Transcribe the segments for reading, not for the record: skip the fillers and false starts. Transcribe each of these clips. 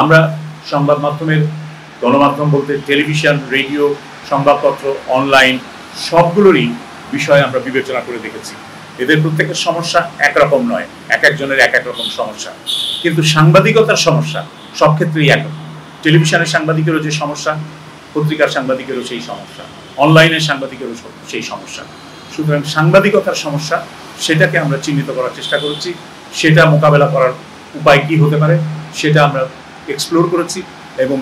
আমরা সংবাদ মাধ্যমের গণমাধ্যম বলতে টেলিভিশন, রেডিও, সংবাদপত্র, অনলাইন সবগুলোরই বিষয় আমরা বিবেচনা করে দেখেছি। এদের প্রত্যেকের সমস্যা একরকম নয়, এক একজনের এক এক রকম সমস্যা, কিন্তু সাংবাদিকতার সমস্যা সব ক্ষেত্রেই এক। টেলিভিশনের সাংবাদিকেরও যে সমস্যা, পত্রিকার সাংবাদিকেরও সেই সমস্যা, অনলাইনের সাংবাদিকেরও সেই সমস্যা। সুতরাং সাংবাদিকতার সমস্যা সেটাকে আমরা চিহ্নিত করার চেষ্টা করেছি, সেটা মোকাবেলা করার উপায় কী হতে পারে সেটা আমরা এক্সপ্লোর করেছি। এবং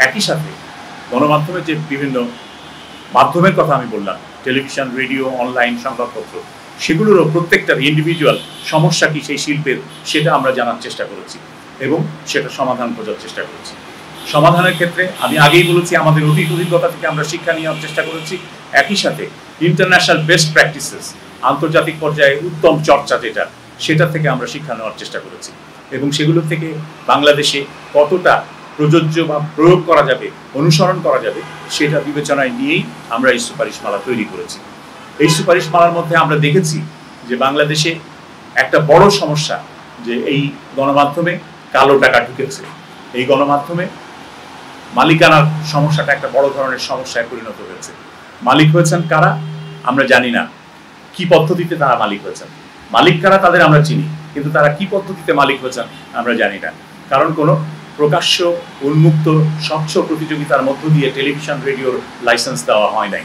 একই সাথে গণমাধ্যমের যে বিভিন্ন মাধ্যমের কথা আমি বললাম, টেলিভিশন, রেডিও, অনলাইন, সংবাদপত্র, সেগুলোরও প্রত্যেকটার ইন্ডিভিজুয়াল সমস্যা কি সেই শিল্পের সেটা আমরা জানার চেষ্টা করেছি এবং সেটা সমাধান খোঁজার চেষ্টা করেছি। সমাধানের ক্ষেত্রে আমি আগেই বলেছি আমাদের অভিজ্ঞতা থেকে আমরা শিক্ষা নেওয়ার চেষ্টা করেছি। একই সাথে ইন্টারন্যাশনাল বেস্ট প্র্যাকটিসেস, আন্তর্জাতিক পর্যায়ে উত্তম চর্চা যেটা, সেটা থেকে আমরা শিক্ষা নেওয়ার চেষ্টা করেছি এবং সেগুলো থেকে বাংলাদেশে কতটা প্রযোজ্য বা প্রয়োগ করা যাবে, অনুসরণ করা যাবে, সেটা বিবেচনায় নিয়েই আমরা এই সুপারিশমালা তৈরি করেছি। এই সুপারিশমালার মধ্যে আমরা দেখেছি যে বাংলাদেশে একটা বড় সমস্যা যে এই গণমাধ্যমে কালো টাকা ঢুকেছে। এই গণমাধ্যমে মালিকানার সমস্যাটা একটা বড় ধরনের সমস্যায় পরিণত হয়েছে। মালিক হয়েছেন কারা আমরা জানি না, কি পদ্ধতিতে তারা মালিক হয়েছেন। মালিক কারা তাদের আমরা চিনি, কিন্তু তারা কি পদ্ধতিতে মালিক হয়েছেন আমরা জানি না। কারণ কোনো প্রকাশ্য, উন্মুক্ত, স্বচ্ছ প্রতিযোগিতার মধ্য দিয়ে টেলিভিশন, রেডিওর লাইসেন্স দেওয়া হয় নাই।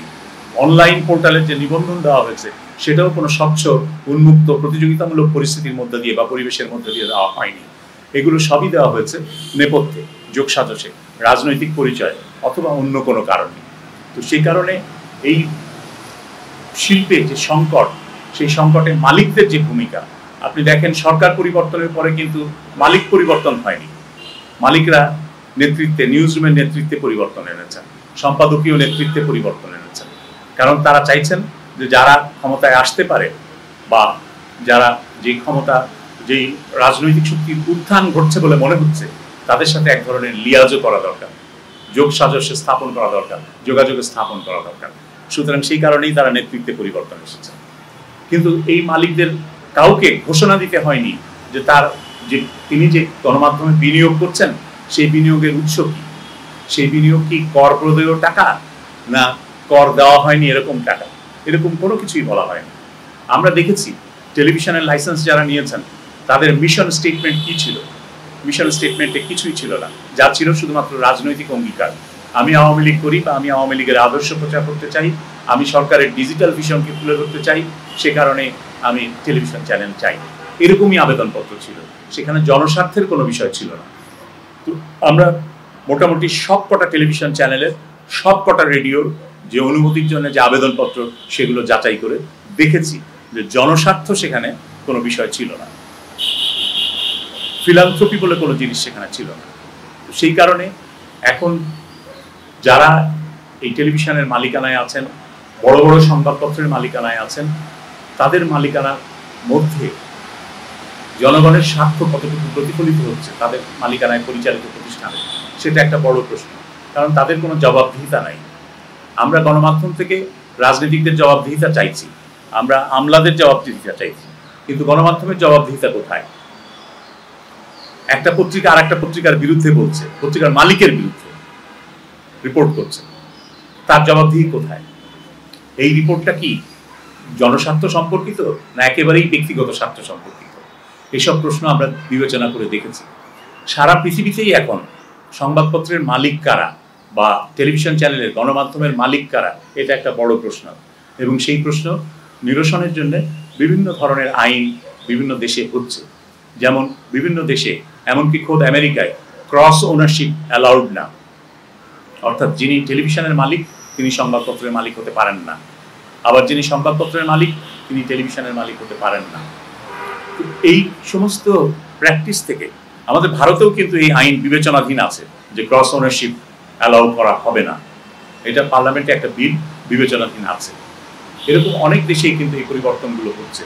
অনলাইন পোর্টালের যে নিবন্ধন দেওয়া হয়েছে সেটাও কোনো স্বচ্ছ, উন্মুক্ত, প্রতিযোগিতামূলক পরিস্থিতির মধ্যে দিয়ে বা পরিবেশের মধ্যে দিয়ে দেওয়া হয়নি। এগুলো সবই দেওয়া হয়েছে নেপথ্যে, যোগসাজশে, রাজনৈতিক পরিচয় অথবা অন্য কোনো কারণে। তো সেই কারণে এই শিল্পে যে সংকট, সেই সংকটে মালিকদের যে ভূমিকা, আপনি দেখেন সরকার পরিবর্তনের পরে কিন্তু মালিক পরিবর্তন হয়নি। মালিকরা নেতৃত্বে, নিউজ রুমের নেতৃত্বে পরিবর্তন এনেছেন, সম্পাদকীয় নেতৃত্বে পরিবর্তন এনেছেন। কারণ তারা চাইছেন যে যারা ক্ষমতায় আসতে পারে বা যারা যেই ক্ষমতা, যেই রাজনৈতিক শক্তির উত্থান ঘটছে বলে মনে হচ্ছে, তাদের সাথে এক ধরনের লিয়াজও করা দরকার, যোগ সাজস্য স্থাপন করা দরকার, যোগাযোগ স্থাপন করা দরকার। সুতরাং সেই কারণেই তারা নেতৃত্বে পরিবর্তন এসেছে। কিন্তু এই মালিকদের কাউকে ঘোষণা দিতে হয়নি যে তার যে তিনি যে গণমাধ্যমে বিনিয়োগ করছেন সেই বিনিয়োগের উৎস কি, সেই বিনিয়োগ কি কর প্রদেয় টাকা না কর দেওয়া হয়নি এরকম টাকা, এরকম কোনো কিছুই বলা হয়নি। আমরা দেখেছি টেলিভিশনের লাইসেন্স যারা নিয়েছেন তাদের মিশন স্টেটমেন্ট কি ছিল, মিশন স্টেটমেন্টে কিছুই ছিল না, যা ছিল শুধুমাত্র রাজনৈতিক অঙ্গীকার। আমি আওয়ামী লীগ করি বা আমি আওয়ামী লীগের আদর্শ প্রচার করতে চাই, আমি সরকারের ডিজিটাল ভিশনকে তুলে ধরতে চাই, সে কারণে আমি টেলিভিশন চ্যানেল চাই, এরকমই আবেদনপত্র ছিল। সেখানে জনস্বার্থের কোনো বিষয় ছিল না। তো আমরা মোটামুটি সবকটা টেলিভিশন চ্যানেলের, সবকটা রেডিওর যে অনুমতির জন্য যে আবেদনপত্র, সেগুলো যাচাই করে দেখেছি যে জনস্বার্থ সেখানে কোনো বিষয় ছিল না, ফিলান্থ্রপি বলে কোনো জিনিস সেখানে ছিল না। সেই কারণে এখন যারা এই টেলিভিশনের মালিকানায় আছেন, বড় বড় সংবাদপত্রের মালিকানায় আছেন, তাদের মালিকানার মধ্যে জনগণের স্বার্থ কতটুকু প্রতিফলিত হচ্ছে তাদের মালিকানায় পরিচালিত প্রতিষ্ঠানে, সেটা একটা বড় প্রশ্ন। কারণ তাদের কোনো জবাবদিহিতা নাই। আমরা গণমাধ্যম থেকে রাজনীতিকদের জবাবদিহিতা চাইছি, আমরা আমলাদের জবাবদিহিতা চাইছি, কিন্তু গণমাধ্যমের জবাবদিহিতা কোথায়? একটা পত্রিকা আর একটা পত্রিকার বিরুদ্ধে বলছে, পত্রিকার মালিকের বিরুদ্ধে রিপোর্ট করছে, তার জবাবদিহি কোথায়? এই রিপোর্টটা কি জনস্বার্থ সম্পর্কিত না একেবারেই ব্যক্তিগত স্বার্থ সম্পর্কিত? এইসব প্রশ্ন আমরা বিবেচনা করে দেখেছি। সারা পৃথিবীতেই এখন সংবাদপত্রের মালিক কারা বা টেলিভিশন চ্যানেলের, গণমাধ্যমের মালিক কারা, এটা একটা বড় প্রশ্ন। এবং সেই প্রশ্ন নিরসনের জন্য বিভিন্ন ধরনের আইন বিভিন্ন দেশে হচ্ছে। যেমন বিভিন্ন দেশে, এমনকি খোদ আমেরিকায়, ক্রস ওনারশিপ অ্যালাউড না, অর্থাৎ যিনি টেলিভিশনের মালিক তিনি সংবাদপত্রের মালিক হতে পারেন না, আবার যিনি সংবাদপত্রের মালিক তিনি টেলিভিশনের মালিক হতে পারেন না। এই সমস্ত প্র্যাকটিস থেকে আমাদের ভারতেও কিন্তু এই আইন বিবেচনাধীন আছে যে ক্রস ওনারশিপ অ্যালাউ করা হবে না, এটা পার্লামেন্টে একটা বিল বিবেচনাধীন আছে। এরকম অনেক দেশেই কিন্তু এই পরিবর্তনগুলো হচ্ছে।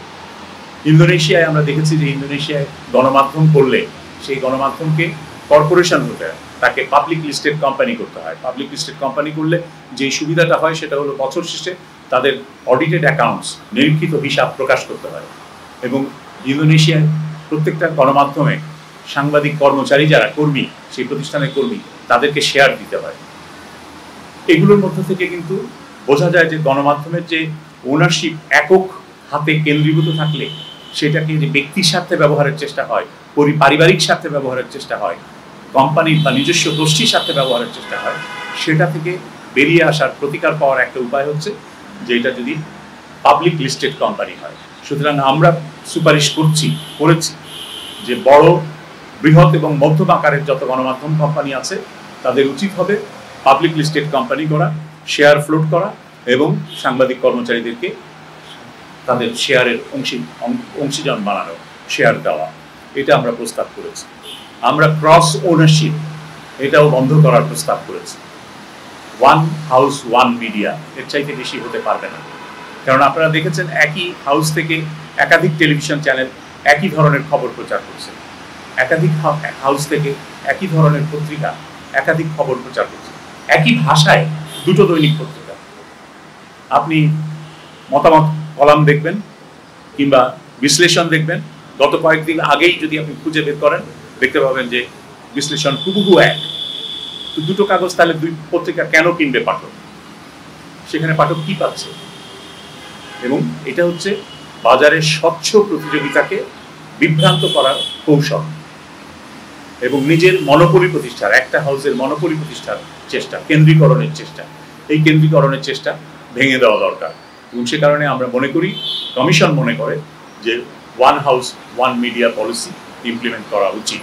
ইন্দোনেশিয়ায় আমরা দেখেছি যে ইন্দোনেশিয়ায় গণমাধ্যম করলে সেই গণমাধ্যমকে কর্পোরেশন হতে হয়, তাকে পাবলিক লিস্টেড কোম্পানি করতে হয়। পাবলিক লিস্টেড কোম্পানি করলে যে সুবিধাটা হয় সেটা হলো বছর শেষে তাদের অডিটেড অ্যাকাউন্টস, নিরীক্ষিত হিসাব প্রকাশ করতে হয়। এবং ইন্দোনেশিয়ায় প্রত্যেকটা গণমাধ্যমে সাংবাদিক কর্মচারী যারা কর্মী, সেই প্রতিষ্ঠানের কর্মী, তাদেরকে শেয়ার দিতে হয়। এগুলোর মধ্য থেকে কিন্তু বোঝা যায় যে গণমাধ্যমের যে ওনারশিপ একক হাতে কেন্দ্রীভূত থাকলে সেটাকে যে ব্যক্তির স্বার্থে ব্যবহারের চেষ্টা হয়, পারিবারিক স্বার্থে ব্যবহারের চেষ্টা হয়, কোম্পানির বা নিজস্ব গোষ্ঠীর স্বার্থে ব্যবহারের চেষ্টা হয়, সেটা থেকে বেরিয়ে আসার প্রতিকার পাওয়ার একটা উপায় হচ্ছে যে এটা যদি পাবলিক লিস্টেড কোম্পানি হয়। সুতরাং আমরা সুপারিশ করেছি যে বড়, বৃহৎ এবং মধ্যম আকারের যত গণমাধ্যম কোম্পানি আছে তাদের উচিত হবে পাবলিক লিস্টেড কোম্পানি করা, শেয়ার ফ্লোট করা এবং সাংবাদিক কর্মচারীদেরকে তাদের শেয়ারের অংশীজন বানানো, শেয়ার দেওয়া। এটা আমরা প্রস্তাব করেছি। আমরা ক্রস ওনারশিপ এটাও বন্ধ করার প্রস্তাব করেছি। ওয়ান হাউস ওয়ান মিডিয়া, এর চাইতে বেশি হতে পারবে না। কারণ আপনারা দেখেছেন একই হাউস থেকে একাধিক টেলিভিশন চ্যানেল একই ধরনের খবর প্রচার করছে, একাধিক হাউস থেকে একই ধরনের পত্রিকা একাধিক খবর প্রচার করছে, একই ভাষায় দুটো দৈনিক পত্রিকা। আপনি মতামত কলাম দেখবেন কিংবা বিশ্লেষণ দেখবেন, গত কয়েকদিন আগেই যদি আপনি খুঁজে বের করেন দেখতে পাবেন যে বিশ্লেষণ হুবহু এক। তো দুটো কাগজ তাহলে দুই পত্রিকা কেন কিনবে পাঠক? সেখানে পাঠক কি পাচ্ছে? এবং এটা হচ্ছে বাজারের স্বচ্ছ প্রতিযোগিতাকে বিভ্রান্ত করার কৌশল এবং নিজের মনোপলি প্রতিষ্ঠার, একটা হাউসের মনোপলি প্রতিষ্ঠার চেষ্টা, কেন্দ্রীকরণের চেষ্টা। এই কেন্দ্রীকরণের চেষ্টা ভেঙে দেওয়া দরকার এবং সে কারণে আমরা মনে করি, কমিশন মনে করে যে one house one media policy implement করা উচিত।